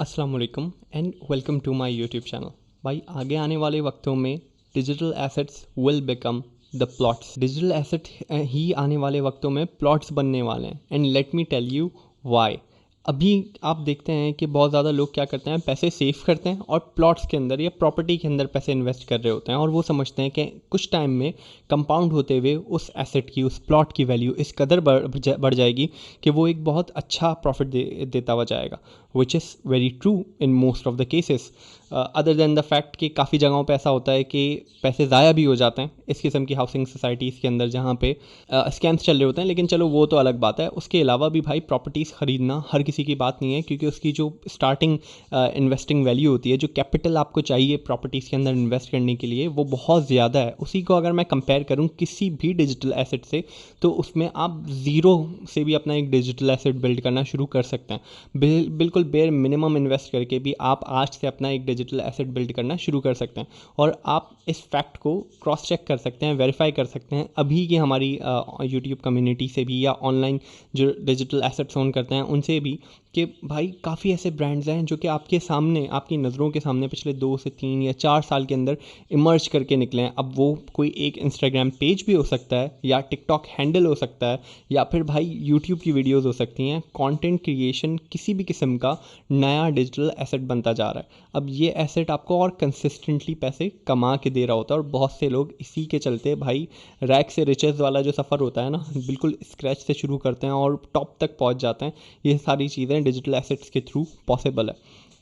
अस्सलाम वालेकुम and welcome to my YouTube channel. भाई आगे आने वाले वक्तों में digital assets will become the plots. Digital asset ही आने वाले वक्तों में प्लॉट्स बनने वाले हैं and let me tell you why. अभी आप देखते हैं कि बहुत ज़्यादा लोग क्या करते हैं, पैसे सेव करते हैं और प्लॉट्स के अंदर या प्रॉपर्टी के अंदर पैसे इन्वेस्ट कर रहे होते हैं और वो समझते हैं कि कुछ टाइम में कंपाउंड होते हुए उस एसेट की, उस प्लॉट की वैल्यू इस कदर बढ़ जाएगी कि वो एक बहुत अच्छा प्रॉफिट देता हुआ जाएगा, which is very true in most of the cases. Other than the fact कि काफ़ी जगहों पे ऐसा होता है कि पैसे ज़ाया भी हो जाते हैं इस किस्म की हाउसिंग सोसाइटीज़ के अंदर जहाँ पे स्कैम्स चल रहे होते हैं। लेकिन चलो वो तो अलग बात है। उसके अलावा भी भाई प्रॉपर्टीज़ ख़रीदना हर किसी की बात नहीं है, क्योंकि उसकी जो स्टार्टिंग इन्वेस्टिंग वैल्यू होती है, जो कैपिटल आपको चाहिए प्रॉपर्टीज़ के अंदर इन्वेस्ट करने के लिए, वो बहुत ज़्यादा है। उसी को अगर मैं कंपेयर करूँ किसी भी डिजिटल एसेट से, तो उसमें आप ज़ीरो से भी अपना एक डिजिटल एसेट बिल्ड करना शुरू कर सकते हैं। बिल्कुल बेयर मिनिमम इन्वेस्ट करके भी आप आज से अपना एक डिजिटल एसेट बिल्ड करना शुरू कर सकते हैं। और आप इस फैक्ट को क्रॉस चेक कर सकते हैं, वेरीफाई कर सकते हैं अभी की हमारी यूट्यूब कम्युनिटी से भी, या ऑनलाइन जो डिजिटल एसेट्स ओन करते हैं उनसे भी, कि भाई काफ़ी ऐसे ब्रांड्स हैं जो कि आपके सामने, आपकी नज़रों के सामने पिछले 2 से 3 या 4 साल के अंदर इमर्ज करके निकले हैं। अब वो कोई एक इंस्टाग्राम पेज भी हो सकता है, या टिकटॉक हैंडल हो सकता है, या फिर भाई यूट्यूब की वीडियोस हो सकती हैं। कंटेंट क्रिएशन किसी भी किस्म का नया डिजिटल एसेट बनता जा रहा है। अब ये एसेट आपको और कंसिस्टेंटली पैसे कमा के दे रहा होता है, और बहुत से लोग इसी के चलते भाई रैक से रिचेस वाला जो सफ़र होता है ना, बिल्कुल स्क्रैच से शुरू करते हैं और टॉप तक पहुंच जाते हैं। ये सारी चीज़ें डिजिटल एसेट्स के थ्रू पॉसिबल है।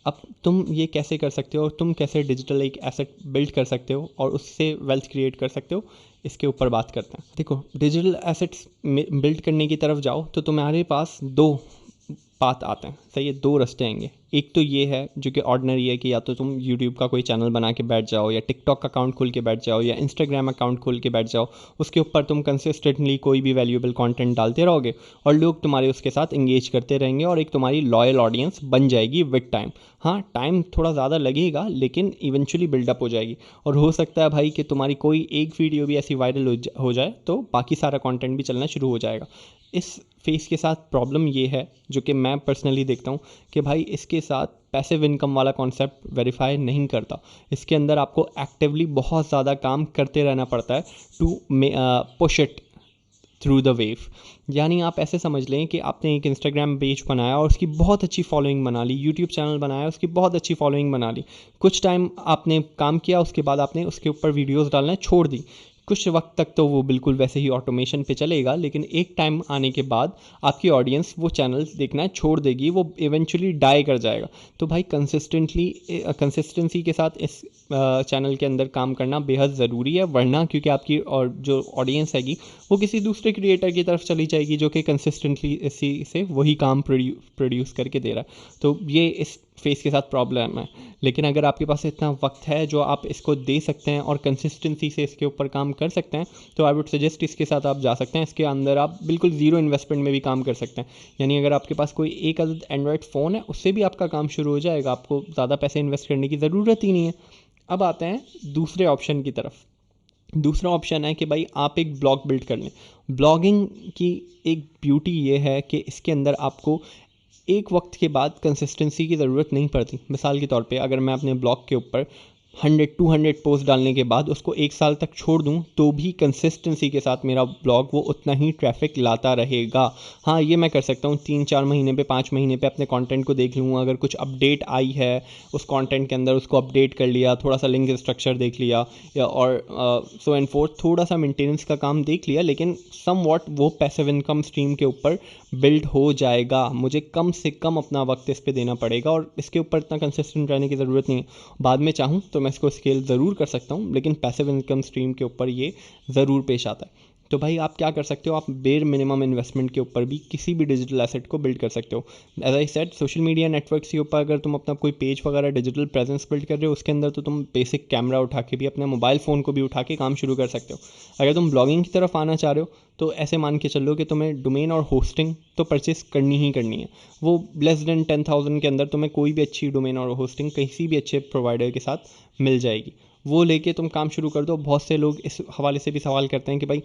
अब तुम ये कैसे कर सकते हो, और तुम कैसे डिजिटल एक एसेट बिल्ड कर सकते हो और उससे वेल्थ क्रिएट कर सकते हो, इसके ऊपर बात करते हैं। देखो, डिजिटल एसेट्स बिल्ड करने की तरफ जाओ तो तुम्हारे पास दो पाथ आते हैं, सही है, दो रास्ते आएंगे। एक तो ये है जो कि ऑर्डिनरी है कि या तो तुम यूट्यूब का कोई चैनल बना के बैठ जाओ, या टिकटॉक अकाउंट खोल के बैठ जाओ, या इंस्टाग्राम अकाउंट खोल के बैठ जाओ। उसके ऊपर तुम कंसिस्टेंटली कोई भी वैल्यूएबल कंटेंट डालते रहोगे और लोग तुम्हारे उसके साथ इंगेज करते रहेंगे, और एक तुम्हारी लॉयल ऑडियंस बन जाएगी विद टाइम। हाँ, टाइम थोड़ा ज़्यादा लगेगा, लेकिन इवेंचुअली बिल्डअप हो जाएगी। और हो सकता है भाई कि तुम्हारी कोई एक वीडियो भी ऐसी वायरल हो जाए तो बाकी सारा कंटेंट भी चलना शुरू हो जाएगा। इस फेस के साथ प्रॉब्लम ये है, जो कि मैं पर्सनली देखता हूँ, कि भाई इसके साथ पैसिव इनकम वाला कॉन्सेप्ट वेरीफाई नहीं करता। इसके अंदर आपको एक्टिवली बहुत ज़्यादा काम करते रहना पड़ता है to push it through the wave. यानी आप ऐसे समझ लें कि आपने एक इंस्टाग्राम पेज बनाया और उसकी बहुत अच्छी फॉलोइंग बना ली, यूट्यूब चैनल बनाया, उसकी बहुत अच्छी फॉलोइंग बना ली, कुछ टाइम आपने काम किया, उसके बाद आपने उसके ऊपर वीडियोस डालना छोड़ दी। कुछ वक्त तक तो वो बिल्कुल वैसे ही ऑटोमेशन पे चलेगा, लेकिन एक टाइम आने के बाद आपकी ऑडियंस वो चैनल देखना छोड़ देगी, वो इवेंचुअली डाई कर जाएगा। तो भाई कंसिस्टेंसी के साथ इस चैनल के अंदर काम करना बेहद ज़रूरी है, वरना क्योंकि आपकी और जो ऑडियंस हैगी वो किसी दूसरे क्रिएटर की तरफ चली जाएगी जो कि कंसिस्टेंटली इसी से वही काम प्रोड्यूस करके दे रहा है। तो ये इस फेस के साथ प्रॉब्लम है। लेकिन अगर आपके पास इतना वक्त है जो आप इसको दे सकते हैं और कंसिस्टेंसी से इसके ऊपर काम कर सकते हैं, तो आई वुड सजेस्ट इसके साथ आप जा सकते हैं। इसके अंदर आप बिल्कुल ज़ीरो इन्वेस्टमेंट में भी काम कर सकते हैं। यानी अगर आपके पास कोई एक अदद एंड्रॉयड फ़ोन है, उससे भी आपका काम शुरू हो जाएगा, आपको ज़्यादा पैसे इन्वेस्ट करने की ज़रूरत ही नहीं है। अब आते हैं दूसरे ऑप्शन की तरफ। दूसरा ऑप्शन है कि भाई आप एक ब्लॉग बिल्ड कर लें। ब्लॉगिंग की एक ब्यूटी ये है कि इसके अंदर आपको एक वक्त के बाद कंसिस्टेंसी की ज़रूरत नहीं पड़ती। मिसाल के तौर पे अगर मैं अपने ब्लॉग के ऊपर 100-200 पोस्ट डालने के बाद उसको 1 साल तक छोड़ दूं, तो भी कंसिस्टेंसी के साथ मेरा ब्लॉग वो उतना ही ट्रैफिक लाता रहेगा। हाँ, ये मैं कर सकता हूँ, 3-4 महीने पे, 5 महीने पे अपने कंटेंट को देख लूँ, अगर कुछ अपडेट आई है उस कंटेंट के अंदर उसको अपडेट कर लिया, थोड़ा सा लिंक स्ट्रक्चर देख लिया, या और सो एंड फोर्थ, थोड़ा सा मेंटेनेंस का काम देख लिया, लेकिन सम वॉट वो पैसिव इनकम स्ट्रीम के ऊपर बिल्ड हो जाएगा। मुझे कम से कम अपना वक्त इस पर देना पड़ेगा और इसके ऊपर इतना कंसिस्टेंट रहने की ज़रूरत नहीं है। बाद में चाहूँ तो मैं इसको स्केल ज़रूर कर सकता हूँ, लेकिन पैसिव इनकम स्ट्रीम के ऊपर ये ज़रूर पेश आता है। तो भाई आप क्या कर सकते हो, आप बेर मिनिमम इन्वेस्टमेंट के ऊपर भी किसी भी डिजिटल एसेट को बिल्ड कर सकते हो। As I said, social media networks के ऊपर अगर तुम अपना कोई पेज वगैरह डिजिटल प्रेजेंस बिल्ड कर रहे हो, उसके अंदर तो तुम बेसिक कैमरा उठा के भी, अपने मोबाइल फ़ोन को भी उठा के काम शुरू कर सकते हो। अगर तुम ब्लॉगिंग की तरफ आना चाह रहे हो तो ऐसे मान के चलो कि तुम्हें डोमेन और होस्टिंग तो परचेस करनी ही करनी है। वो लेस देन 10,000 के अंदर तुम्हें कोई भी अच्छी डोमेन और होस्टिंग किसी भी अच्छे प्रोवाइडर के साथ मिल जाएगी। वो लेके तुम काम शुरू कर दो। बहुत से लोग इस हवाले से भी सवाल करते हैं कि भाई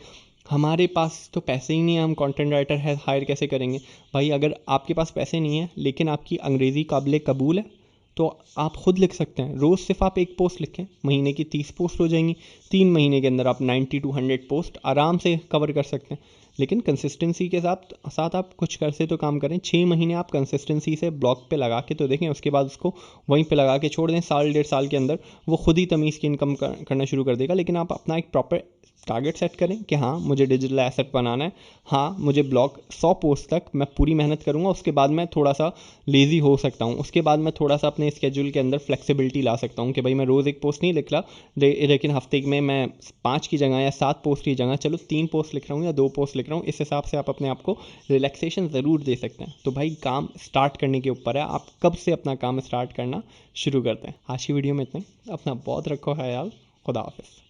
हमारे पास तो पैसे ही नहीं है, हम कंटेंट राइटर है हायर कैसे करेंगे। भाई अगर आपके पास पैसे नहीं है लेकिन आपकी अंग्रेज़ी काबिल कबूल है, तो आप खुद लिख सकते हैं। रोज़ सिर्फ आप एक पोस्ट लिखें, महीने की 30 पोस्ट हो जाएंगी। 3 महीने के अंदर आप 90 to 100 पोस्ट आराम से कवर कर सकते हैं। लेकिन कंसिस्टेंसी के साथ साथ आप कुछ कर से तो काम करें। 6 महीने आप कंसिस्टेंसी से ब्लॉग पे लगा के तो देखें, उसके बाद उसको वहीं पे लगा के छोड़ दें। साल 1.5 साल के अंदर वो खुद ही तमीज़ की इनकम करना शुरू कर देगा। लेकिन आप अपना एक प्रॉपर टारगेट सेट करें कि हाँ मुझे डिजिटल एसेट बनाना है, हाँ मुझे ब्लॉग 100 पोस्ट तक मैं पूरी मेहनत करूँगा। उसके बाद मैं थोड़ा सा लेज़ी हो सकता हूँ, उसके बाद मैं थोड़ा सा अपने स्केड्यूल के अंदर फ्लेक्सिबिलिटी ला सकता हूँ कि भाई मैं रोज़ एक पोस्ट नहीं लिख रहा, लेकिन हफ्ते में मैं 5 की जगह या 7 पोस्ट की जगह चलो 3 पोस्ट लिख रहा हूँ या 2 पोस्ट लिख रहा हूँ। इस हिसाब से आप अपने आप को रिलैक्सेशन ज़रूर दे सकते हैं। तो भाई काम स्टार्ट करने के ऊपर है, आप कब से अपना काम स्टार्ट करना शुरू करते हैं। आज की वीडियो में इतना ही। अपना बहुत रखो ख्याल। खुदा हाफिज़।